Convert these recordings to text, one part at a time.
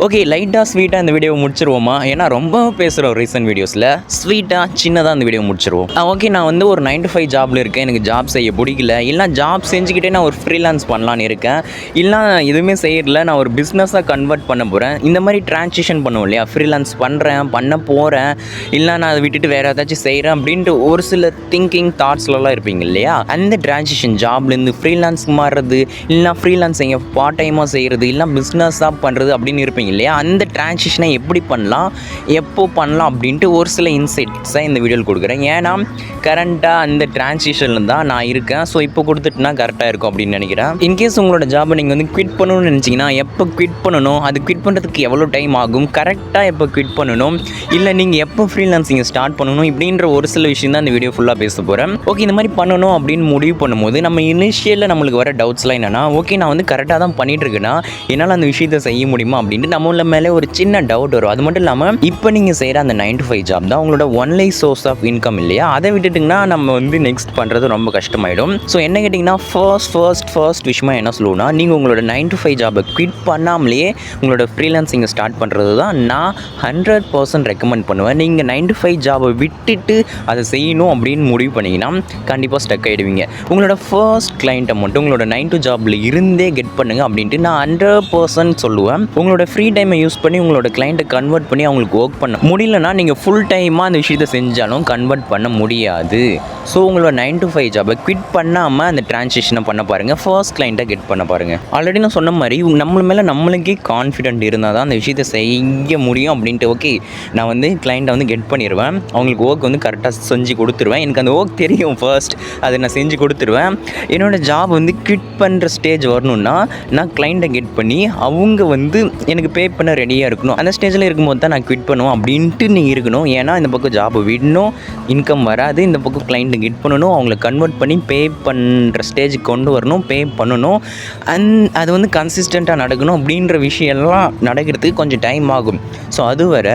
Okay, லைட்டாக ஸ்வீட்டாக இந்த வீடியோ முடிச்சிருவோமா? ஏன்னா ரொம்ப பேசுகிறோம் ரீசெண்ட் வீடியோஸில். ஸ்வீட்டாக சின்னதாக இந்த வீடியோ முடிச்சிருவோம். ஓகே, நான் வந்து ஒரு 9 to 5 ஜாபில் இருக்கேன். எனக்கு ஜாப் செய்ய பிடிக்கல. இல்லை ஜாப் செஞ்சுக்கிட்டே நான் ஒரு ஃப்ரீலான்ஸ் பண்ணலான்னு இருக்கேன். இல்லை எதுவுமே செய்யறதில்ல, நான் ஒரு பிஸ்னஸாக கன்வெர்ட் பண்ண போகிறேன். இந்த மாதிரி ட்ரான்சிஷன் பண்ணுவோம் இல்லையா? ஃப்ரீலான்ஸ் பண்ணுறேன், பண்ண போகிறேன், இல்லை நான் அதை விட்டுட்டு வேறு ஏதாச்சும் செய்கிறேன் அப்படின்ட்டு ஒரு சில திங்கிங் தாட்ஸ்லலாம் இருப்பீங்க இல்லையா? அந்த ட்ரான்சிஷன் ஜாப்லேருந்து ஃப்ரீலான்ஸ் மாறுறது, இல்லை ஃப்ரீலான்ஸ் செய்ய பார்ட் டைமாக செய்கிறது, இல்லை பிஸ்னஸாக பண்ணுறது அப்படின்னு இருப்பீங்க இல்லையா? அந்த ட்ரான்சிஷனை எப்படி பண்ணலாம், எப்போ பண்ணலாம் அப்படின்ட்டு ஒரு சில இன்சைட்ஸை இந்த வீடியோவில் கொடுக்குறேன். ஏன்னா கரண்ட்டாக அந்த ட்ரான்சிஷனில் தான் நான் இருக்கேன். ஸோ இப்போ கொடுத்துட்டுனா கரெக்டாக இருக்கும் அப்படின்னு நினைக்கிறேன். இன்கேஸ் உங்களோட ஜாபை நீங்கள் வந்து குவிட் பண்ணணும்னு நினச்சிங்கன்னா எப்போ குவிட் பண்ணணும், அது குவிட் பண்ணுறதுக்கு எவ்வளோ டைம் ஆகும், கரெக்டாக எப்போ குவிட் பண்ணணும், இல்லை நீங்கள் எப்போ ஃப்ரீலான்சிங்கை ஸ்டார்ட் பண்ணணும், இப்படின்ற ஒரு சில விஷயம் தான் இந்த வீடியோ ஃபுல்லாக பேச போகிறேன். ஓகே, இந்த மாதிரி பண்ணணும் அப்படின்னு முடிவு பண்ணும்போது நம்ம இனிஷியலில் நம்மளுக்கு வர டவுட்ஸ்லாம் என்னென்னா, ஓகே நான் வந்து கரெக்டாக தான் பண்ணிகிட்ருக்கேன்னா என்னால் அந்த விஷயத்தை செய்ய முடியுமா அப்படின்ட்டு நம்மள மேலே ஒரு சின்ன டவுட் வரும். அது மட்டும் இல்லாமல் இப்போ நீங்கள் செய்கிற அந்த 9 to 5 ஜாப் தான் உங்களோட ஒன்லி சோர்ஸ் ஆஃப் இன்கம் இல்லையா? அதை விட்டுட்டிங்கன்னா நம்ம வந்து நெக்ஸ்ட் பண்ணுறது ரொம்ப கஷ்டமாயிடும். ஸோ என்ன கேட்டிங்கன்னா ஃபர்ஸ்ட் விஷயமா என்ன சொல்லுவோம்னா, நீங்கள் உங்களோட 9 to 5 ஜாபை குவிட் பண்ணாமலேயே உங்களோட ஃப்ரீலான்சிங்கை ஸ்டார்ட் பண்ணுறது தான் நான் 100% ரெக்கமெண்ட் பண்ணுவேன். நீங்கள் 9 to 5 ஜாபை விட்டுட்டு அதை செய்யணும் அப்படின்னு முடிவு பண்ணிங்கன்னா கண்டிப்பாக ஸ்டக் ஆகிடுவீங்க. உங்களோட ஃபர்ஸ்ட் கிளைண்ட்டை மட்டும் உங்களோட 9 to ஜாபில் இருந்தே கெட் பண்ணுங்கள் அப்படின்ட்டு நான் 100% சொல்லுவேன். உங்களோட ஃப்ரீ டைமை யூஸ் பண்ணி உங்களோட கிளைண்ட்டை கன்வெர்ட் பண்ணி அவங்களுக்கு ஒர்க் பண்ண முடியலன்னா நீங்கள் ஃபுல் டைமாக அந்த விஷயத்தை செஞ்சாலும் கன்வெர்ட் பண்ண முடியாது. ஸோ உங்களோட 9 to 5 ஜாபை குவிட் பண்ணாமல் அந்த ட்ரான்சிஷனை பண்ண பாருங்கள், ஃபர்ஸ்ட் கிளைண்ட்டை கெட் பண்ண பாருங்கள். ஆல்ரெடி நான் சொன்ன மாதிரி நம்ம மேலே நம்மளுக்கே கான்ஃபிடென்ட் இருந்தால் தான் அந்த விஷயத்தை செய்ய முடியும் அப்படின்ட்டு. ஓகே, நான் வந்து கிளைண்ட்டை வந்து கெட் பண்ணிடுவேன், அவங்களுக்கு ஒர்க் வந்து கரெக்டாக செஞ்சு கொடுத்துருவேன், எனக்கு அந்த ஒர்க் தெரியும் ஃபர்ஸ்ட், அதை நான் செஞ்சு கொடுத்துருவேன். என்னோடய ஜாப் வந்து குவிட் பண்ணுற ஸ்டேஜ் வரணுன்னா நான் கிளைண்ட்டை கெட் பண்ணி அவங்க வந்து எனக்கு பே பண்ண ரெடியாக இருக்கணும். அந்த ஸ்டேஜில் இருக்கும்போது தான் நான் குவிட் பண்ணுவோம் அப்படின்ட்டு நீங்கள் இருக்கணும். ஏன்னா இந்த பக்கம் ஜாப் விடணும், இன்கம் வராது, இந்த பக்கம் கிளைண்ட்டு கெட் பண்ணணும், அவங்கள கன்வெர்ட் பண்ணி பே பண்ணுற ஸ்டேஜுக்கு கொண்டு வரணும், பே பண்ணணும், அது வந்து கன்சிஸ்டண்ட்டாக நடக்கணும். அப்படின்ற விஷயம்லாம் நடக்கிறதுக்கு கொஞ்சம் டைம் ஆகும். ஸோ அது வர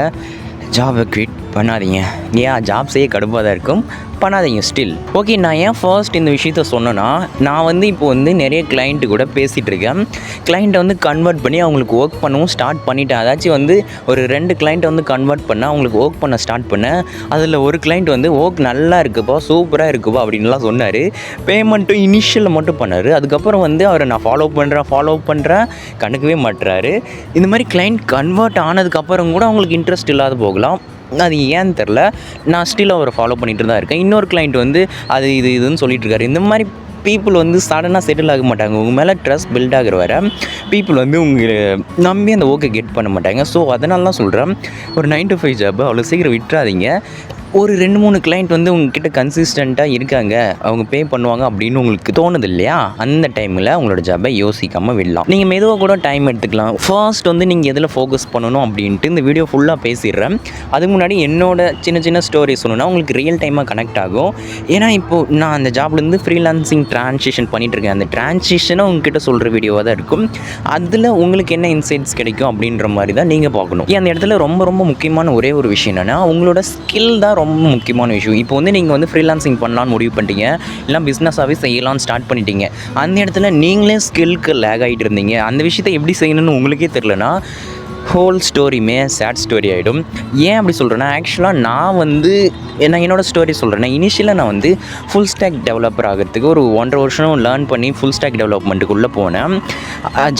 ஜாபை குவிட் பண்ணாதீங்க. ஏன் ஜாப் செய்ய கடுப்பாக தான் இருக்கும், பண்ணாதீங்க ஸ்டில். ஓகே, நான் ஏன் ஃபர்ஸ்ட் இந்த விஷயத்த சொன்னேன்னா, நான் வந்து இப்போ வந்து நிறைய கிளைண்ட்டு கூட பேசிகிட்ருக்கேன். கிளைண்ட்டை வந்து கன்வெர்ட் பண்ணி அவங்களுக்கு ஒர்க் பண்ணவும் ஸ்டார்ட் பண்ணிட்டேன். அதாச்சும் வந்து ஒரு 2 கிளைண்ட்டை வந்து கன்வெர்ட் பண்ண அவங்களுக்கு ஒர்க் பண்ண ஸ்டார்ட் பண்ணேன். அதில் ஒரு கிளைண்ட் வந்து ஒர்க் நல்லா இருக்குப்பா, சூப்பராக இருக்குப்பா அப்படின்லாம் சொன்னார். பேமெண்ட்டும் இனிஷியலில் மட்டும் பண்ணார். அதுக்கப்புறம் வந்து அவரை நான் ஃபாலோ பண்ணுறேன் கண்டுக்கவே மாட்டுறாரு. இந்த மாதிரி கிளைண்ட் கன்வெர்ட் ஆனதுக்கப்புறம் கூட அவங்களுக்கு இன்ட்ரெஸ்ட் இல்லாத போகலாம். அது ஏன்னு தெரில, நான் ஸ்டில் அவரை ஃபாலோ பண்ணிகிட்டு தான் இருக்கேன். இன்னொரு கிளைண்ட் வந்து அது இதுன்னு சொல்லிட்டு இருக்காரு. இந்த மாதிரி பீப்புள் வந்து சடனாக செட்டில் ஆக மாட்டாங்க. உங்கள் மேலே ட்ரஸ்ட் பில்ட் ஆகிற வர பீப்புள் வந்து உங்களை நம்பி அந்த ஓகே கெட் பண்ண மாட்டாங்க. ஸோ அதனால தான் சொல்கிறேன், ஒரு 9 to 5 ஜாப் அவ்வளோ சீக்கிரம் விட்டுறாதீங்க. ஒரு 2-3 கிளைண்ட் வந்து உங்ககிட்ட கன்சிஸ்டண்ட்டாக இருக்காங்க, அவங்க பே பண்ணுவாங்க அப்படின்னு உங்களுக்கு தோணுது இல்லையா? அந்த டைமில் உங்களோட ஜாபை யோசிக்காமல் விடலாம். நீங்கள் மெதுவாக கூட டைம் எடுத்துக்கலாம். ஃபர்ஸ்ட் வந்து நீங்கள் எதில் ஃபோக்கஸ் பண்ணணும் அப்படின்ட்டு இந்த வீடியோ ஃபுல்லாக பேசிடுறேன். அதுக்கு முன்னாடி என்னோட சின்ன ஸ்டோரி சொல்லணும்னா உங்களுக்கு ரியல் டைமாக கனெக்ட் ஆகும். ஏன்னா இப்போது நான் அந்த ஜாப்லேருந்து ஃப்ரீலான்சிங் ட்ரான்சிஷன் பண்ணிகிட்ருக்கேன். அந்த ட்ரான்சிஷனை உங்ககிட்ட சொல்கிற வீடியோவாக தான் இருக்கும். அதில் உங்களுக்கு என்ன இன்சைட்ஸ் கிடைக்கும் அப்படின்ற மாதிரி தான் நீங்கள் பார்க்கணும். அந்த இடத்துல ரொம்ப முக்கியமான ஒரே ஒரு விஷயம் என்னென்னா, உங்களோட ஸ்கில் தான் ரொம்ப முக்கியமான விஷயம். இப்போ வந்து நீங்கள் வந்து ஃப்ரீலான்சிங் பண்ணலான்னு முடிவு பண்ணிட்டீங்க, இல்லை பிஸ்னஸாகவே செய்யலாம்னு ஸ்டார்ட் பண்ணிட்டீங்க. அந்த இடத்துல நீங்களே ஸ்கில்க்கு லேக் ஆகிட்டு இருந்தீங்க. அந்த விஷயத்தை எப்படி செய்யணும்னு உங்களுக்கே தெரிலனா ஹோல் ஸ்டோரியுமே சேட் ஸ்டோரி ஆகிடும். ஏன் அப்படி சொல்கிறேன்னா, ஆக்சுவலாக நான் வந்து என்னோடய ஸ்டோரி சொல்கிறேன்னா, இனிஷியலாக நான் வந்து ஃபுல் ஸ்டாக் டெவலப்பர் ஆகிறதுக்கு ஒரு 1.5 வருஷம் லேர்ன் பண்ணி ஃபுல் ஸ்டாக் டெவலப்மெண்ட்டுக்குள்ளே போனேன்.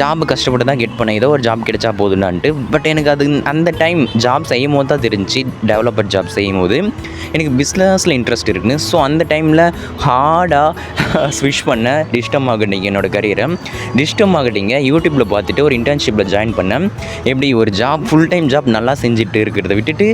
ஜாப் கஷ்டப்பட்டு தான் கெட் பண்ணேன், ஏதோ ஒரு ஜாப் கிடைச்சா போதுன்னான்ட்டு. பட் எனக்கு அது அந்த டைம் ஜாப் செய்யும் போது தான் தெரிஞ்சு, டெவலப்பர் ஜாப் செய்யும் போது எனக்கு பிஸ்னஸில் இன்ட்ரெஸ்ட் இருக்குன்னு. ஸோ அந்த டைமில் ஹார்டாக ஸ்விட்ச் பண்ண டிஜிட்டல் மார்க்கெட்டிங் என்னோடய கரியரை. டிஜிட்டல் மார்க்கெட்டிங்கை யூடியூப்பில் பார்த்துட்டு ஒரு இன்டர்ன்ஷிப்பில் ஜாயின் பண்ணேன். எப்படி ஒரு ஜாப் ஃபுல் டைம் ஜாப் நல்லா செஞ்சுட்டு இருக்கிறத விட்டுட்டு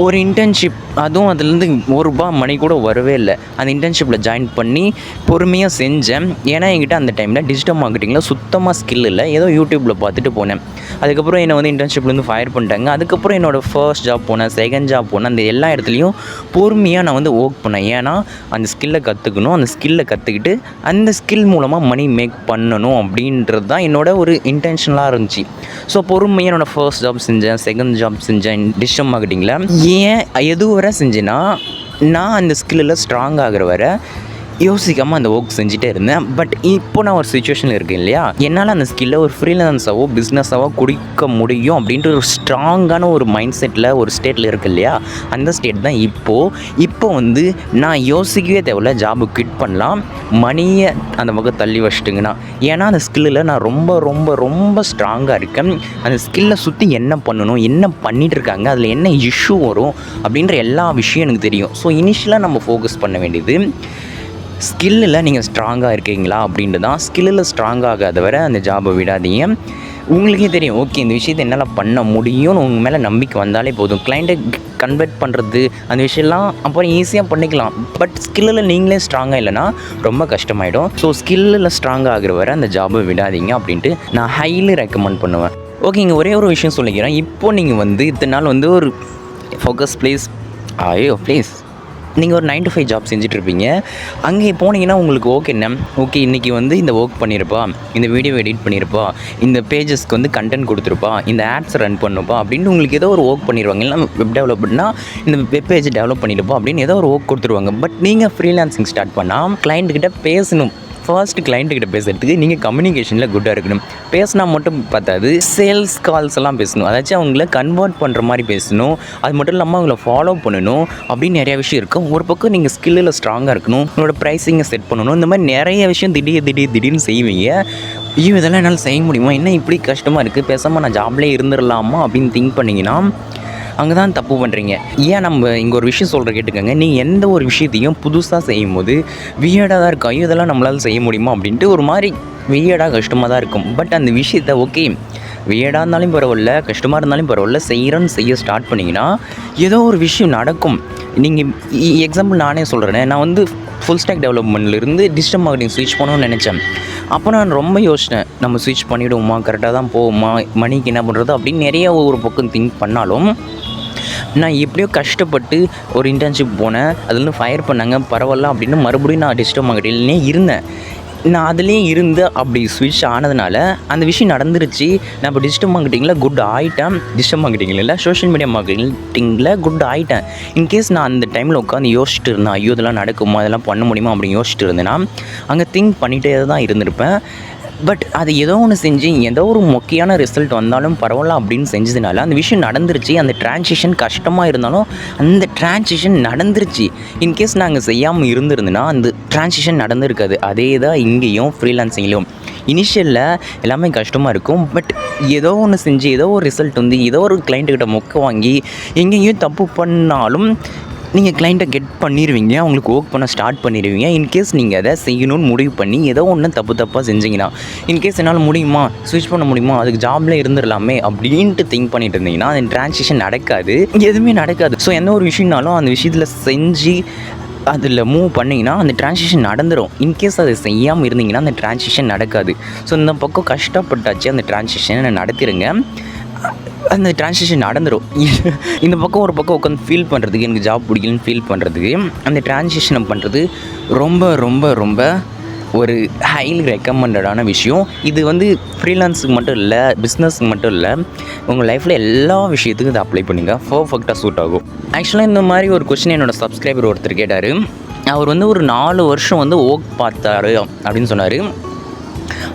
ஒரு இன்டர்ன்ஷிப், அதுவும் அதுலேருந்து ₹1 மணி கூட வரவே இல்லை. அந்த இன்டர்ன்ஷிப்பில் ஜாயின் பண்ணி பொறுமையாக செஞ்சேன். ஏன்னா என்கிட்ட அந்த டைமில் டிஜிட்டல் மார்க்கெட்டிங்கில் சுத்தமாக ஸ்கில் இல்லை, ஏதோ யூடியூப்பில் பார்த்துட்டு போனேன். அதுக்கப்புறம் என்னை வந்து இன்டர்ன்ஷிப்லேருந்து ஃபயர் பண்ணிட்டாங்க. அதுக்கப்புறம் என்னோடய ஃபர்ஸ்ட் ஜாப் போனேன், செகண்ட் ஜாப் போனேன். அந்த எல்லா இடத்துலையும் பொறுமையாக நான் வந்து ஒர்க் பண்ணேன். ஏன்னா அந்த ஸ்கில்லை கற்றுக்கணும், அந்த ஸ்கில்லை கற்றுக்கிட்டு அந்த ஸ்கில் மூலமாக மணி மேக் பண்ணணும் அப்படின்றது தான் என்னோட ஒரு இன்டென்ஷனலாக இருந்துச்சு. ஸோ பொறுமையாக என்னோடய ஃபர்ஸ்ட் ஜாப் செஞ்சேன், செகண்ட் ஜாப் செஞ்சேன் டிஜிட்டல் மார்க்கெட்டிங்கில். ஏன் எது வரை செஞ்சேன்னா, நான் அந்த ஸ்கில்லில் ஸ்ட்ராங் ஆகிற வரை யோசிக்காமல் அந்த ஒர்க் செஞ்சுட்டே இருந்தேன். பட் இப்போ நான் ஒரு சுச்சுவேஷனில் இருக்கேன் இல்லையா, என்னால் அந்த ஸ்கில்லை ஒரு ஃப்ரீலான்ஸாவோ பிஸ்னஸாவோ கொடுக்க முடியும் அப்படின்ற ஒரு ஸ்ட்ராங்கான ஒரு மைண்ட் செட்டில் ஒரு ஸ்டேட்டில் இருக்கு இல்லையா, அந்த ஸ்டேட் தான் இப்போ வந்து நான் யோசிக்கவே தேவையில்ல, ஜாபு குவிட் பண்ணலாம், மணியை அந்த பக்கம் தள்ளி வச்சுட்டுங்கண்ணா. ஏன்னா அந்த ஸ்கில்லில் நான் ரொம்ப ரொம்ப ரொம்ப ஸ்ட்ராங்காக இருக்கேன். அந்த ஸ்கில்லை சுற்றி என்ன பண்ணணும், என்ன பண்ணிகிட்டு இருக்காங்க, அதில் என்ன இஷ்யூ வரும் அப்படின்ற எல்லா விஷயம் எனக்கு தெரியும். ஸோ இனிஷியலாக நம்ம ஃபோக்கஸ் பண்ண வேண்டியது ஸ்கில்லில் நீங்கள் ஸ்ட்ராங்காக இருக்கீங்களா அப்படின்ட்டு தான். ஸ்கில்லில் ஸ்ட்ராங்காகாத வரை அந்த ஜாபை விடாதீங்க. உங்களுக்கே தெரியும், ஓகே இந்த விஷயத்தை என்னால் பண்ண முடியும்னு உங்கள் மேலே நம்பிக்கை வந்தாலே போதும். கிளைண்ட்டை கன்வெர்ட் பண்ணுறது அந்த விஷயம்லாம் அப்புறம் ஈஸியாக பண்ணிக்கலாம். பட் ஸ்கில்லில் நீங்களே ஸ்ட்ராங்காக இல்லைனா ரொம்ப கஷ்டமாயிடும். ஸோ ஸ்கில்லில் ஸ்ட்ராங்காக ஆகிற வரை அந்த ஜாபை விடாதீங்க அப்படின்ட்டு நான் ஹைலி ரெக்கமெண்ட் பண்ணுவேன். ஓகேங்க, ஒரே ஒரு விஷயம் சொல்லிக்கிறேன். இப்போது நீங்கள் வந்து இத்தனை நாள் வந்து ஒரு ஃபோக்கஸ் ப்ளீஸ் நீங்கள் ஒரு 9 to 5 ஜாப் செஞ்சிட்ருப்பீங்க. அங்கே போனீங்கன்னா உங்களுக்கு ஓகே இன்றைக்கி வந்து இந்த ஒர்க் பண்ணியிருப்பா, இந்த வீடியோ எடிட் பண்ணியிருப்பா, இந்த பேஜஸ்க்கு வந்து கண்டென்ட் கொடுத்துருப்பா, இந்த ஆட்ஸ் ரன் பண்ணுப்பா அப்படின்னு உங்களுக்கு ஏதோ ஒரு ஒர்க் பண்ணிடுவாங்க. இல்லை வெப் டெவலப்மெண்ட்னா இந்த வெப் பேஜ் டெவலப் பண்ணியிருப்பா அப்படின்னு ஏதோ ஒரு ஒர்க் கொடுத்துருவாங்க. பட் நீங்கள் ஃப்ரீலான்சிங் ஸ்டார்ட் பண்ணால் கிளைண்ட்டுக்கிட்ட பேசணும். ஃபர்ஸ்ட்டு கிளைண்ட்டுக்கிட்ட பேசுகிறதுக்கு நீங்கள் கம்யூனிகேஷனில் குட்டாக இருக்கணும். பேசினா மட்டும் பார்த்தாது, சேல்ஸ் கால்ஸ் எல்லாம் பேசணும். அதாச்சும் அவங்கள கன்வெர்ட் பண்ணுற மாதிரி பேசணும். அது மட்டும் இல்லாமல் அவங்கள ஃபாலோ பண்ணணும் அப்படின்னு நிறையா விஷயம் இருக்கும். ஒரு பக்கம் நீங்கள் ஸ்கில்லில் ஸ்ட்ராங்காக இருக்கணும், உங்களோட ப்ரைஸிங்கை செட் பண்ணணும். இந்த மாதிரி நிறைய விஷயம் திடீர்னு செய்வீங்க. ஐயோ இதெல்லாம் என்னால் செய்ய முடியுமா, என்ன இப்படி கஷ்டமாக இருக்குது, பேசாமல் நான் ஜாப்லேயே இருந்துடலாமா அப்படின்னு திங்க் பண்ணிங்கன்னா அங்கே தான் தப்பு பண்ணுறீங்க. ஏன் நம்ம இங்கே ஒரு விஷயம் சொல்கிற கேட்டுக்கோங்க. நீங்கள் எந்த ஒரு விஷயத்தையும் புதுசாக செய்யும் போது வியர்டாக தான் இருக்கும். ஐயோ இதெல்லாம் நம்மளால் செய்ய முடியுமா அப்படின்ட்டு ஒரு மாதிரி வியர்டாக கஷ்டமாக தான் இருக்கும். பட் அந்த விஷயத்தை ஓகே வியர்டாக இருந்தாலும் பரவாயில்ல, கஷ்டமாக இருந்தாலும் பரவாயில்ல, செய்ய ஸ்டார்ட் பண்ணிங்கன்னா ஏதோ ஒரு விஷயம் நடக்கும். நீங்கள் எக்ஸாம்பிள் நானே சொல்கிறேன். நான் வந்து ஃபுல் ஸ்டாக் டெவலப்மெண்ட்லேருந்து டிஜிட்டல் மார்க்கெட்டிங் ஸ்விட்ச் பண்ணணும்னு நினச்சேன். அப்போ நான் ரொம்ப யோசித்தேன், நம்ம ஸ்விட்ச் பண்ணிவிடுவோமா, கரெக்டாக தான் போவோமா, மணிக்கு என்ன பண்ணுறது அப்படின்னு நிறைய ஒரு பக்கம் திங்க் பண்ணாலும் நான் எப்படியோ கஷ்டப்பட்டு ஒரு இன்டர்ன்ஷிப் போனேன். அதுலேருந்து ஃபயர் பண்ணாங்க, பரவாயில்ல அப்படின்னு மறுபடியும் நான் டிஜிட்டல் மார்க்கெட்டிங்லேயே இருந்தேன். நான் அதுலேயும் இருந்து அப்படி ஸ்விட்ச் ஆனதுனால அந்த விஷயம் நடந்துருச்சு. நான் இப்போ டிஜிட்டல் மார்க்கெட்டிங்கில் குட் ஆகிட்டேன். டிஜிட்டல் மார்க்கெட்டிங்கில் இல்லை, சோஷியல் மீடியா மார்க்கெட்டிங்கில் குட் ஆகிட்டேன். இன்கேஸ் நான் அந்த டைமில் உட்காந்து யோசிச்சுட்டு இருந்தேன், ஐயோ இதெல்லாம் நடக்குமா, இதெல்லாம் பண்ண முடியுமா அப்படின்னு யோசிச்சுட்டு இருந்தேன்னா அங்கே திங்க் பண்ணிகிட்டே தான் இருந்திருப்பேன். பட் அது ஏதோ ஒன்று செஞ்சு ஏதோ ஒரு முக்கியமான ரிசல்ட் வந்தாலும் பரவாயில்ல அப்படின்னு செஞ்சதுனால அந்த விஷயம் நடந்துருச்சு. அந்த ட்ரான்சிஷன் கஷ்டமாக இருந்தாலும் அந்த ட்ரான்சிஷன் நடந்துருச்சு. இன்கேஸ் நாங்கள் செய்யாமல் இருந்திருந்தேன்னா அந்த ட்ரான்சிஷன் நடந்திருக்காது. அதே தான் இங்கேயும் ஃப்ரீலான்சிங்லேயும் இனிஷியலில் எல்லாமே கஷ்டமாக இருக்கும். பட் ஏதோ ஒன்று செஞ்சு ஏதோ ஒரு ரிசல்ட் வந்து ஏதோ ஒரு கிளைண்ட்டுக்கிட்ட மொக்க வாங்கி எங்கேயும் தப்பு பண்ணாலும் நீங்கள் கிளைண்ட்டை கெட் பண்ணிடுவீங்க, அவங்களுக்கு ஒர்க் பண்ண ஸ்டார்ட் பண்ணிடுவீங்க. இன்கேஸ் நீங்கள் அதை செய்யணும்னு முடிவு பண்ணி ஏதோ ஒன்று தப்பாக செஞ்சிங்கன்னா, இன்கேஸ் என்னால் முடியுமா, ஸ்விட்ச் பண்ண முடியுமா, அதுக்கு ஜாப்லேயே இருந்துடலாமே அப்படின்ட்டு திங்க் பண்ணிட்டு இருந்தீங்கன்னா அந்த ட்ரான்சிஷன் நடக்காது, எதுவுமே நடக்காது. ஸோ எந்த ஒரு விஷயம்னாலும் அந்த விஷயத்தில் செஞ்சு அதில் மூவ் பண்ணிங்கன்னா அந்த ட்ரான்சிஷன் நடந்துடும். இன்கேஸ் அதை செய்யாமல் இருந்தீங்கன்னா அந்த ட்ரான்சிஷன் நடக்காது. ஸோ இந்த பக்கம் கஷ்டப்பட்டாச்சு, அந்த ட்ரான்சிஷனை நடத்திடுங்க, அந்த ட்ரான்சிஷன் நடந்துடும். இந்த பக்கம் ஒரு பக்கம் உட்காந்து ஃபீல் பண்ணுறதுக்கு எனக்கு ஜாப் பிடிக்கலன்னு ஃபீல் பண்ணுறதுக்கு அந்த ட்ரான்சிஷனை பண்ணுறது ரொம்ப ரொம்ப ரொம்ப ஒரு ஹைலி ரெக்கமெண்டடான விஷயம். இது வந்து ஃப்ரீலான்ஸுக்கு மட்டும் இல்லை, பிஸ்னஸுக்கு மட்டும் இல்லை, உங்கள் லைஃப்பில் எல்லா விஷயத்துக்கும் இதை அப்ளை பண்ணுங்கள், பர்ஃபெக்டாக சூட் ஆகும். ஆக்சுவலாக இந்த மாதிரி ஒரு கொஸ்டின் என்னோடய சப்ஸ்கிரைபர் ஒருத்தர் கேட்டார். அவர் வந்து ஒரு 4 வருஷம் வந்து ஒர்க் பார்த்தாரு அப்படின்னு சொன்னார்.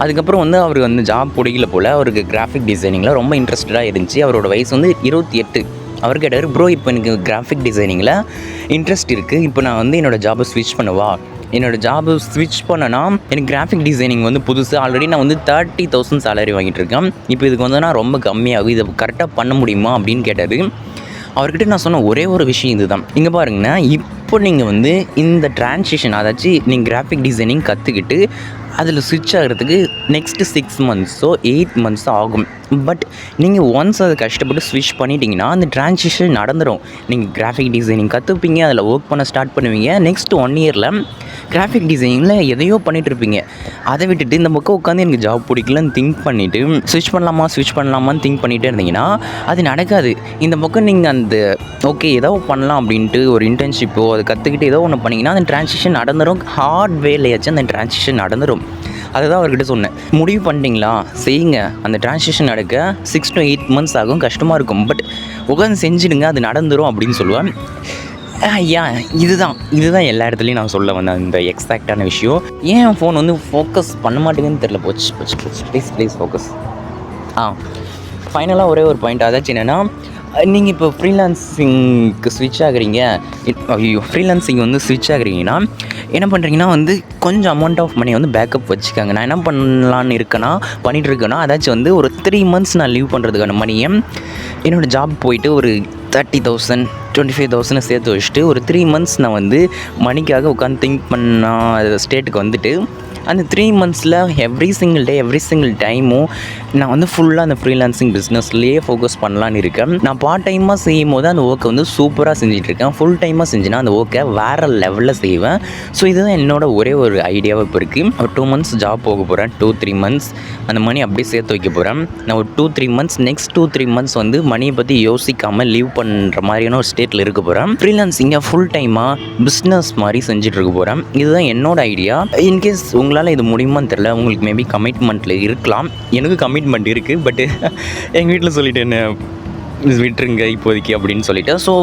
அதுக்கப்புறம் வந்து அவருக்கு வந்து ஜாப் பிடிக்கல போல், அவருக்கு கிராஃபிக் டிசைனிங்கில் ரொம்ப இன்ட்ரெஸ்டடாக இருந்துச்சு. அவரோட வயசு வந்து 28. அவர் கேட்டார், ப்ரோ இப்போ எனக்கு கிராஃபிக் டிசைனிங்கில் இன்ட்ரெஸ்ட் இருக்குது, இப்போ நான் வந்து என்னோடய ஜாபை ஸ்விட்ச் பண்ணவா, என்னோடய ஜாபை ஸ்விட்ச் பண்ணனா எனக்கு கிராஃபிக் டிசைனிங் வந்து புதுசு, ஆல்ரெடி நான் வந்து 30,000 சேலரி வாங்கிட்டு இருக்கேன், இப்போ இதுக்கு வந்து நான் ரொம்ப கம்மியாகும், இதை கரெக்டாக பண்ண முடியுமா அப்படின்னு கேட்டார். அவர்கிட்ட நான் சொன்ன ஒரே ஒரு விஷயம் இதுதான். இங்கே பாருங்கண்ணா, இப்போ நீங்கள் வந்து இந்த ட்ரான்சிஷன் அதாச்சும் நீங்கள் கிராஃபிக் டிசைனிங் கற்றுக்கிட்டு அதில் ஸ்விட்ச் ஆகிறதுக்கு நெக்ஸ்ட்டு 6 monthஸோ 8 months ஆகும். பட் நீங்கள் ஒன்ஸ் அதை கஷ்டப்பட்டு ஸ்விட்ச் பண்ணிட்டீங்கன்னா அந்த ட்ரான்சிஷன் நடந்துடும். நீங்கள் கிராஃபிக் டிசைனிங் கற்றுப்பீங்க, அதில் ஒர்க் பண்ண ஸ்டார்ட் பண்ணுவீங்க. நெக்ஸ்ட் 1 yearல் கிராஃபிக் டிசைனிங்கில் எதையோ பண்ணிகிட்ருப்பீங்க. அதை விட்டுட்டு இந்த பக்கம் உட்காந்து எனக்கு ஜாப் பிடிக்கலன்னு திங்க் பண்ணிவிட்டு ஸ்விட்ச் பண்ணலாமான்னு திங்க் பண்ணிகிட்டே இருந்தீங்கன்னா அது நடக்காது. இந்த பக்கம் நீங்கள் அந்த ஓகே ஏதோ பண்ணலாம் அப்படின்ட்டு ஒரு இன்டர்ன்ஷிப்போ அதை கற்றுக்கிட்டு ஏதோ ஒன்று பண்ணிங்கன்னா அந்த ட்ரான்சிஷன் நடந்துடும். ஹார்ட் வேலையாச்சும் அந்த ட்ரான்சிஷன் நடந்துடும். அதுதான் அவர்கிட்ட சொன்னேன். முடிவு பண்ணிட்டீங்களா, செய்யுங்க, அந்த ட்ரான்சிஷன் நடக்க 6 to 8 months ஆகும், கஷ்டமாக இருக்கும், பட் உட்காந்து செஞ்சுடுங்க, அது நடந்துடும் அப்படின்னு சொல்லுவேன். ஐயா இதுதான் எல்லா இடத்துலையும் நான் சொல்ல வந்தேன் இந்த எக்ஸாக்டான விஷயம். ஏன் ஃபோன் வந்து ஃபோக்கஸ் பண்ண மாட்டேங்குன்னு தெரில. போச்சு ப்ளீஸ் ஃபோக்கஸ். ஃபைனலாக ஒரே ஒரு பாயிண்ட் அதாச்சும் என்னென்னா, நீங்கள் இப்போ ஃப்ரீலான்சிங்க்கு ஸ்விட்ச் ஆகுறீங்க. ஃப்ரீலான்சிங் வந்து ஸ்விட்ச் ஆகுறீங்கன்னா என்ன பண்ணுறீங்கன்னா வந்து கொஞ்சம் அமௌண்ட் ஆஃப் மணி வந்து பேக்கப் வச்சுக்காங்க. நான் என்ன பண்ணலான்னு பண்ணிகிட்டு இருக்கேன்னா அதாச்சும் வந்து ஒரு 3 months நான் லீவ் பண்ணுறதுக்கான மணியை என்னோடய ஜாப் போயிட்டு ஒரு 30,000 25,000 சேர்த்து வச்சுட்டு ஒரு 3 months நான் வந்து மணிக்காக உட்காந்து திங்க் பண்ண ஸ்டேட்டுக்கு வந்துட்டு அந்த 3 monthsல எவ்ரி சிங்கிள் டைமும் நான் வந்து ஃபுல்லாக அந்த ஃப்ரீலான்சிங் பிஸ்னஸ்லேயே ஃபோக்கஸ் பண்ணலான்னு இருக்கேன். நான் பார்ட் டைமாக செய்யும் போது அந்த ஒர்க்கை வந்து சூப்பராக செஞ்சிட்ருக்கேன். ஃபுல் டைமாக செஞ்சுன்னா அந்த ஒர்க்கை வேறு லெவலில் செய்வேன். ஸோ இதுதான் என்னோடய ஒரே ஒரு ஐடியாவாக இப்போ இருக்குது. ஒரு 2 months ஜாப் போக போகிறேன். 2-3 months அந்த மணி அப்படியே சேர்த்து வைக்க போகிறேன். நான் ஒரு 2-3 months நெக்ஸ்ட் 2-3 months வந்து மணியை பற்றி யோசிக்காமல் லீவ் பண்ணுற மாதிரியான ஒரு ஸ்டேட்டில் இருக்க போகிறேன். ஃப்ரீலான்சிங்கை ஃபுல் டைமாக பிஸ்னஸ் மாதிரி செஞ்சுட்டு இருக்க போகிறேன். இதுதான் என்னோட ஐடியா. இன்கேஸ் உங்களால் இது முடியுமான்னு தெரில. உங்களுக்கு மேபி கமிட்மெண்ட்டில் இருக்கலாம். எனக்கு கமிட்மெண்ட் இருக்குது. பட்டு எங்கள் வீட்டில் சொல்லிவிட்டு என்ன விட்டுருங்க இப்போதைக்கு அப்படின்னு சொல்லிவிட்டு. ஸோ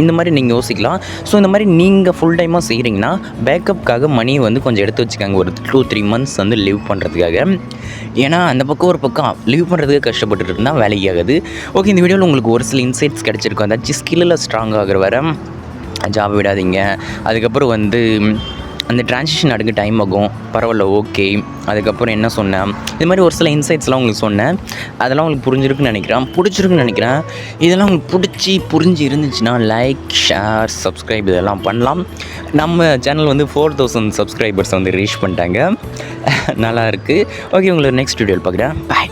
இந்த மாதிரி நீங்கள் யோசிக்கலாம். ஸோ இந்த மாதிரி நீங்கள் ஃபுல் டைமாக செய்கிறீங்கன்னா பேக்கப்புக்காக மணியை வந்து கொஞ்சம் எடுத்து வச்சுக்காங்க. ஒரு 2-3 months வந்து லீவ் பண்ணுறதுக்காக. ஏன்னா அந்த பக்கம் ஒரு பக்கம் லீவ் பண்ணுறதுக்கு கஷ்டப்பட்டுட்டு இருந்தால் வேலைக்கு ஆகுது. ஓகே, இந்த வீடியோவில் உங்களுக்கு ஒரு சில இன்சைட்ஸ் கிடச்சிருக்கும். அதாச்சும் ஸ்கில்லில் ஸ்ட்ராங் ஆகிற வர ஜாப் விடாதீங்க. அதுக்கப்புறம் வந்து அந்த ட்ரான்சிஷன் அடுக்க டைம் ஆகும். பரவாயில்ல, ஓகே. அதுக்கப்புறம் என்ன சொன்னேன், இது மாதிரி ஒரு சில இன்சைட்ஸ்லாம் உங்களுக்கு சொன்னேன். அதெல்லாம் உங்களுக்கு பிடிச்சிருக்குன்னு நினைக்கிறேன். இதெல்லாம் உங்களுக்கு புரிஞ்சு இருந்துச்சுன்னா லைக், ஷேர், சப்ஸ்கிரைப் இதெல்லாம் பண்ணலாம். நம்ம சேனல் வந்து 4,000 சப்ஸ்கிரைபர்ஸ் வந்து ரீச் பண்ணிட்டாங்க. நல்லா இருக்குது. ஓகே, உங்களை நெக்ஸ்ட் வீடியோவில் பார்க்குறேன். பாய்.